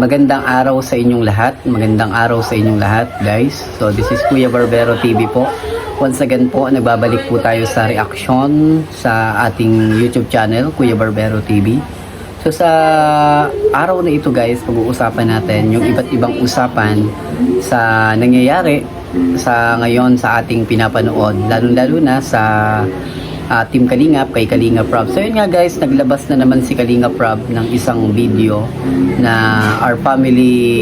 Magandang araw sa inyong lahat. Magandang araw sa inyong lahat, guys. So, this is Kuya Barbero TV po. Once again po, nagbabalik po tayo sa reaction sa ating YouTube channel, Kuya Barbero TV. So, sa araw na ito, guys, pag-uusapan natin yung iba't ibang usapan sa nangyayari sa ngayon sa ating pinapanood. Lalo-lalo na sa Team Kalingap, kay Kalingap Rob. So yun nga guys, naglabas na naman si Kalingap Rob ng isang video na our family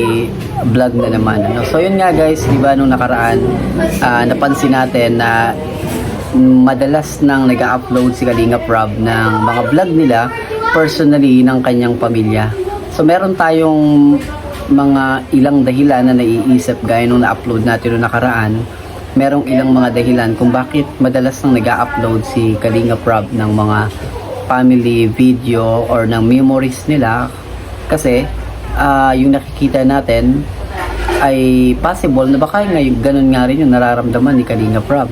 vlog na naman. So yun nga guys, di ba nung nakaraan, napansin natin na madalas nang nag-upload si Kalingap Rob ng mga vlog nila personally ng kanyang pamilya. So meron tayong mga ilang dahilan na naiisip gaya nung na-upload natin nung nakaraan. Merong ilang mga dahilan kung bakit madalas nang nag-upload si Kalingap Rob ng mga family video or ng memories nila, kasi yung nakikita natin ay possible na baka ngayon ganun nga rin yung nararamdaman ni Kalingap Rob.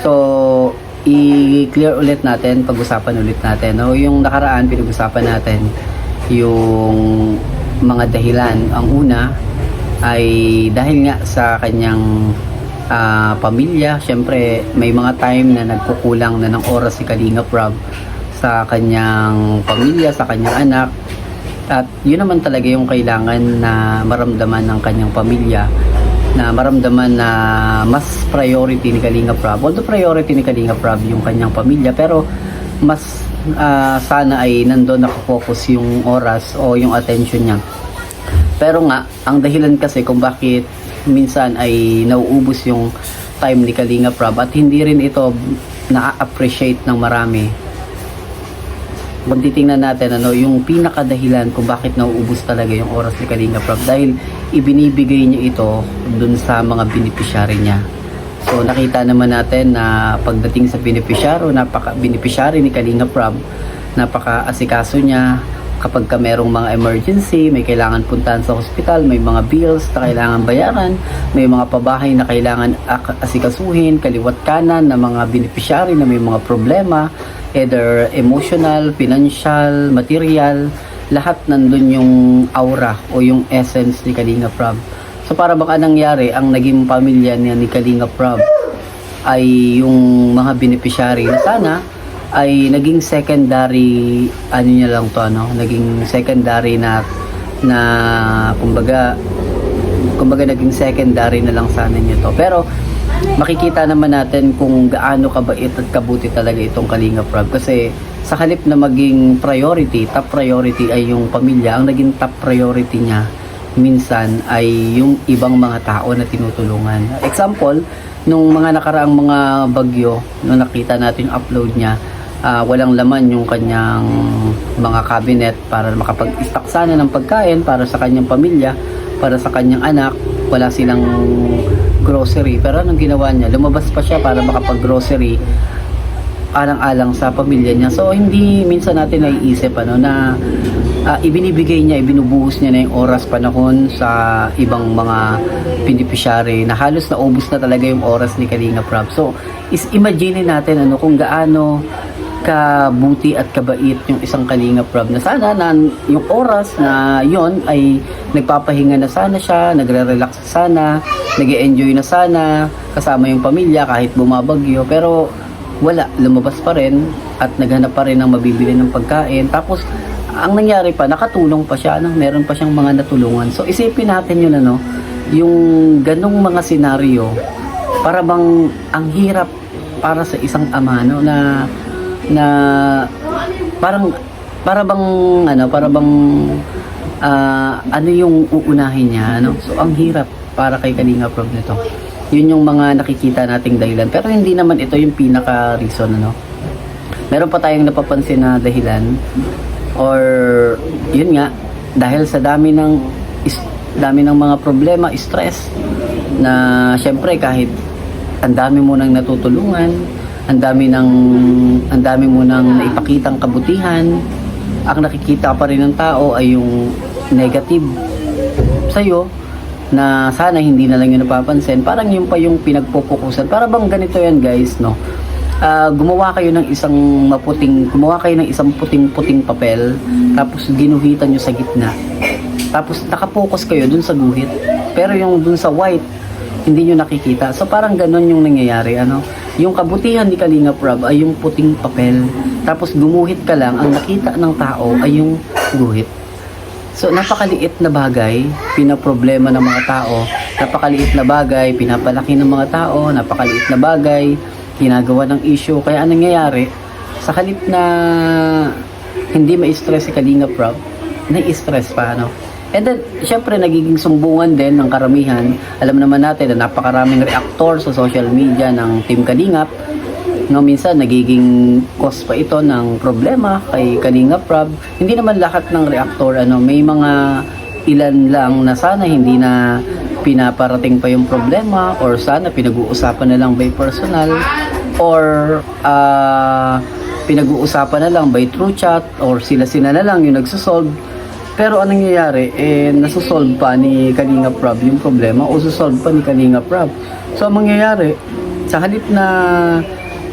So i-clear ulit natin, pag-usapan ulit natin. No? Yung nakaraan pinag-usapan natin yung mga dahilan. Ang una ay dahil nga sa kanyang pamilya. Syempre may mga time na nagkukulang na ng oras si Kalingap Rob sa kanyang pamilya, sa kanyang anak, at yun naman talaga yung kailangan na maramdaman ng kanyang pamilya, na maramdaman na mas priority ni Kalingap Rob. Although priority ni Kalingap Rob yung kanyang pamilya, pero mas sana ay nandoon nakafocus yung oras o yung attention niya. Pero nga, ang dahilan kasi kung bakit minsan ay nauubos yung time ni Kalingap Rob at hindi rin ito na-appreciate ng marami. Kung titingnan natin yung pinakadahilan kung bakit nauubos talaga yung oras ni Kalingap Rob, dahil ibinibigay niya ito dun sa mga beneficiary niya. So nakita naman natin na pagdating sa beneficiary ni Kalingap Rob, napaka-asikaso niya. Kapag ka merong mga emergency, may kailangan puntahan sa hospital, may mga bills na kailangan bayaran, may mga pabahay na kailangan asikasuhin, kaliwat kanan na mga beneficiary na may mga problema, either emotional, financial, material, lahat nandun yung aura o yung essence ni Kalingap Rob. So para baka nangyari, ang naging pamilya niya ni Kalingap Rob ay yung mga beneficiary na sana ay naging secondary, niya lang to, naging secondary na kumbaga naging secondary na lang sana niya to. Pero makikita naman natin kung gaano kabait at kabuti talaga itong Kalingap Rob, kasi sa halip na maging priority, top priority ay yung pamilya, ang naging top priority niya minsan ay yung ibang mga tao na tinutulungan. Example, nung mga nakaraang mga bagyo, nung nakita natin yung upload niya, walang laman yung kanyang mga cabinet para makapag-stock sana ng pagkain para sa kanyang pamilya, para sa kanyang anak. Wala silang grocery, pero anong ginawa niya? Lumabas pa siya para makapag-grocery alang-alang sa pamilya niya. So hindi minsan natin naiisip na ibinibigay niya, ibinubuhos niya na yung oras, panahon sa ibang mga beneficiary na halos naubos na talaga yung oras ni Kalingap Rob. So imagine natin kung gaano kabuti at kabait yung isang Kalingap Rob, na sana na yung oras na yon ay nagpapahinga na sana siya, nagre-relax sana, nag-e-enjoy na sana kasama yung pamilya kahit bumabagyo. Pero wala, lumabas pa rin at naghanap pa rin ng mabibili ng pagkain. Tapos ang nangyari pa, nakatulong pa siya, meron pa siyang mga natulungan. So isipin natin yun, yung ganong mga senaryo, para bang ang hirap para sa isang ama, na para bang ano yung uunahin niya, So ang hirap para kay Kalingap Rob nito. Yun yung mga nakikita nating dahilan, pero hindi naman ito yung pinaka reason. Meron pa tayong napapansin na dahilan, or yun nga, dahil sa dami ng mga problema, stress, na syempre kahit ang dami mo nang natutulungan, ang dami mo nang naipakitang kabutihan, ang nakikita pa rin ng tao ay yung negative sa'yo, na sana hindi na lang yun napapansin. Parang yun pa yung pinagpupukusan. Para bang ganito yan guys, gumawa kayo ng isang puting-puting papel, tapos ginuhitan nyo sa gitna. Tapos nakapokus kayo dun sa guhit. Pero yung dun sa white, hindi nyo nakikita. So parang ganun yung nangyayari. Yung kabutihan ni Kalingap Rob ay yung puting papel. Tapos gumuhit ka lang, ang nakita ng tao ay yung guhit. So napakaliit na bagay, pinaproblema ng mga tao. Napakaliit na bagay, pinapalaki ng mga tao. Napakaliit na bagay, ginagawa ng issue. Kaya anong nangyayari, sa halip na hindi ma-stress si Kalingap Rob, nai-stress pa, And then, syempre, nagiging sumbungan din ng karamihan. Alam naman natin na napakaraming reactor sa social media ng Team Kalingap. Minsan, nagiging cause pa ito ng problema kay Kalingap Rob. Hindi naman lahat ng reactor, may mga ilan lang na sana hindi na pinaparating pa yung problema, or sana pinag-uusapan na lang by personal, or pinag-uusapan na lang by through chat, or sila-sila na lang yung nagsosolve. Pero anong nangyayari, nasusolve pa ni Kalingap Rob yung problema, o susolve pa ni Kalingap Rob. So ang mangyayari, sa halip na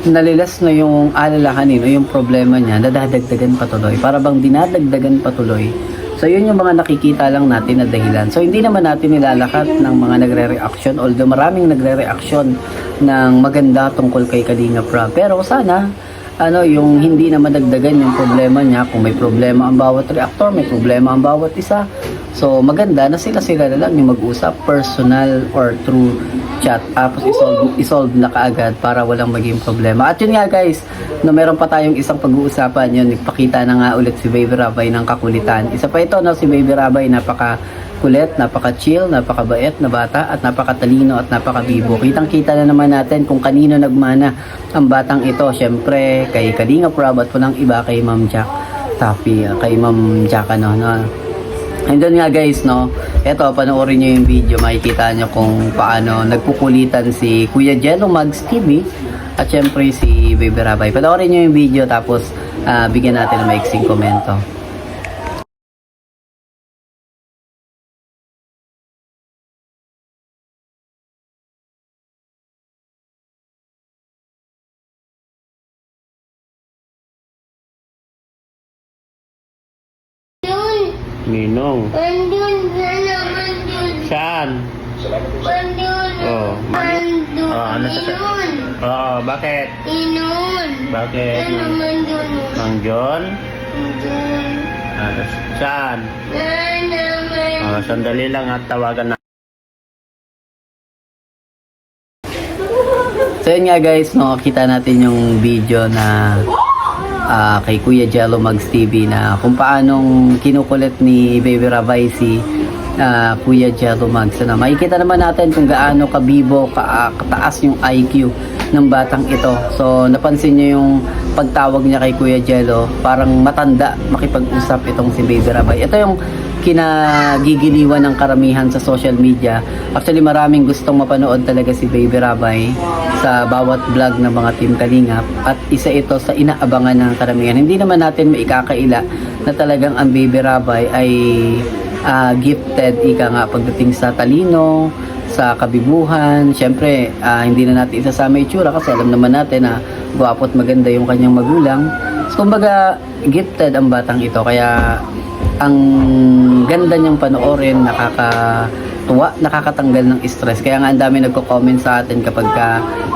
nalilas na yung alalahanin o yung problema niya, dadagdagan patuloy. Para bang dinadagdagan patuloy. So yun yung mga nakikita lang natin na dahilan. So hindi naman natin nilalakat ng mga nagre-reaction, although maraming nagre-reaction ng maganda tungkol kay Kalingap Rob. Pero sana yung hindi na madagdagan yung problema niya. Kung may problema ang bawat reactor, may problema ang bawat isa. So maganda na sila na lang yung mag-usap, personal or through chat. Tapos isolve na kaagad para walang maging problema. At yun nga guys, meron pa tayong isang pag-uusapan yun. Nagpakita na nga ulit si Baby Rabay ng kakulitan. Isa pa ito, si Baby Rabay, napaka-kulit, napaka-chill, napakabait na bata, at napakatalino at napakabibo. Kitang-kita na naman natin kung kanino nagmana ang batang ito. Siyempre, kay Kalingap Rob, at punang iba kay Ma'am Jack Taffy, kay Ma'am Jack, And then nga guys, eto, panoorin nyo yung video, makikita nyo kung paano nagpukulitan si Kuya Jello Mags TV at syempre si Baby Rabay. Panoorin nyo yung video, tapos bigyan natin ng maiksing komento. Ninong. Mandun na naman yun. Saan? Mandun. Oh, Mandun. ano sa... Yun. Oo, bakit? Inon. Bakit? Na naman yun. Mang John? Mandun. Saan? Na naman. Sandali lang at tawagan na. So yun nga guys, kita natin yung video na kay Kuya Jello Mags TV na kung paanong kinukulit ni Baby Rabay si Kuya Jello Mags. Makikita naman natin kung gaano kabibo, kataas yung IQ ng batang ito. So napansin niyo yung pagtawag niya kay Kuya Jello, parang matanda makipag-usap itong si Baby Rabay. Ito yung kinagigiliwan ng karamihan sa social media. Actually, maraming gustong mapanood talaga si Baby Rabay sa bawat vlog ng mga Team Kalingap, at isa ito sa inaabangan ng karamihan. Hindi naman natin maikakaila na talagang ang Baby Rabay ay gifted, ika nga, pagdating sa talino, sa kabibuhan. Siyempre, hindi na natin isasama itsura kasi alam naman natin na gwapo at maganda yung kanyang magulang. So, kumbaga, gifted ang batang ito. Kaya ang ganda niyang panoorin, nakakatuwa, nakakatanggal ng stress. Kaya nga ang dami nagko-comment sa atin kapag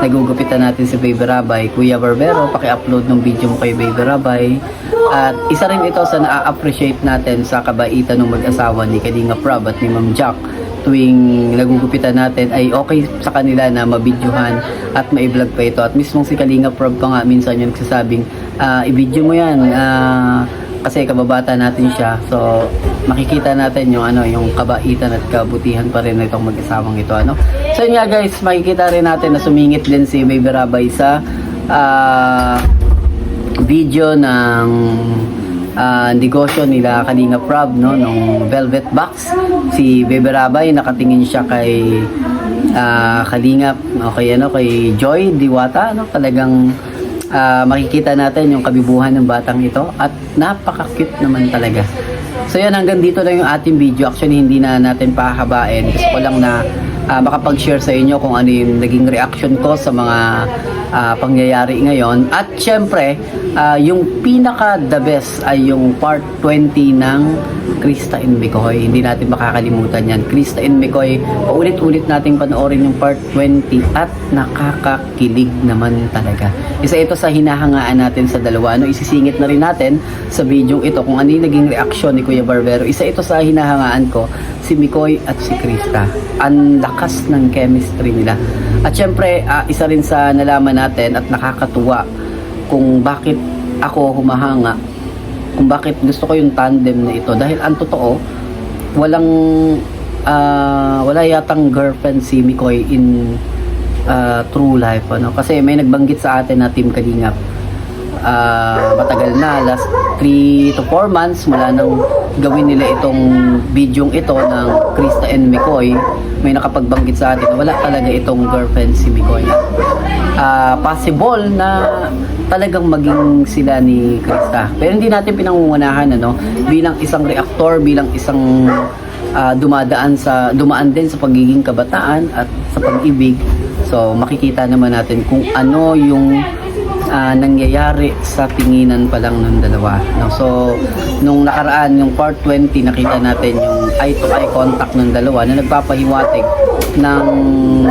nagugupitan natin si Baby Rabay, Kuya Barbero, paki-upload ng video mo kay Baby Rabay. At isa rin ito sa na-appreciate natin sa kabaitan ng mag-asawa ni Kalingap Rob at ni Ma'am Jack. Tuwing nagugupitan natin ay okay sa kanila na mabidyohan at mai-vlog pa ito. At mismong si Kalingap Rob pa nga minsan yung nagsasabing, i-video mo yan, kasi kababata natin siya. So makikita natin yung yung kabaitan at kabutihan pa rin itong mag-asawang ito, So yun nga guys, makikita rin natin na sumingit din si Baby Rabay sa video ng negosyo nila Kalingap Rob, nung Velvet Box. Si Baby Rabay nakatingin siya kay Kalingap, kay Joy Diwata, talagang makikita natin yung kabibuhan ng batang ito at napaka-cute naman talaga. So yan, hanggang dito lang yung ating video. Actually, hindi na natin pahabain. Gusto ko lang na makapag-share sa inyo kung ano yung naging reaction ko sa mga pangyayari ngayon. At syempre, yung pinaka the best ay yung part 20 ng Krista and Mikoy. Hindi natin makakalimutan yan. Krista and Mikoy, paulit-ulit nating panoorin yung part 20 at nakakakilig naman talaga. Isa ito sa hinahangaan natin sa dalawa. Isisingit na rin natin sa video ito kung ano yung naging reaksyon ni Kuya Barbero. Isa ito sa hinahangaan ko, si Mikoy at si Krista. Ang lakas ng chemistry nila. At syempre, isa rin sa nalaman natin at nakakatuwa kung bakit ako humahanga, kung bakit gusto ko yung tandem na ito. Dahil ang totoo, wala yatang girlfriend si Mikoy in true life. Kasi may nagbanggit sa atin na Team Kalingap. Matagal na, last 3 to 4 months mula nang gawin nila itong bidyong ito ng Krista and Mikoy, may nakapagbanggit sa atin na wala talaga itong girlfriend si Mikoy. Possible na talagang maging sila ni Krista, pero hindi natin pinangungunahan bilang isang reaktor, bilang isang dumaan din sa pagiging kabataan at sa pag-ibig. So makikita naman natin kung ano yung nangyayari sa tinginan pa lang ng dalawa. So, nung nakaraan, yung part 20, nakita natin yung eye-to-eye contact ng dalawa na nagpapahiwatig ng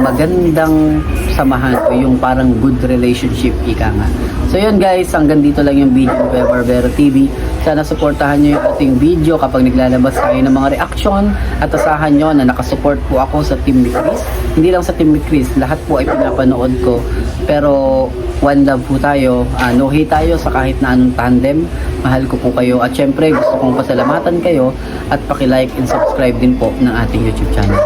magandang samahan o yung parang good relationship, ika nga. So yun guys, hanggang dito lang yung video ng Barbero TV. Sana supportahan nyo yung ating video kapag naglalabas tayo ng mga reaction, at asahan nyo na nakasupport po ako sa Team ni Chris. Hindi lang sa Team ni Chris, lahat po ay pinapanood ko. Pero one love po tayo, no hate tayo sa kahit na anong tandem. Mahal ko po kayo, at syempre gusto kong pasalamatan kayo at paki-like and subscribe din po ng ating YouTube channel.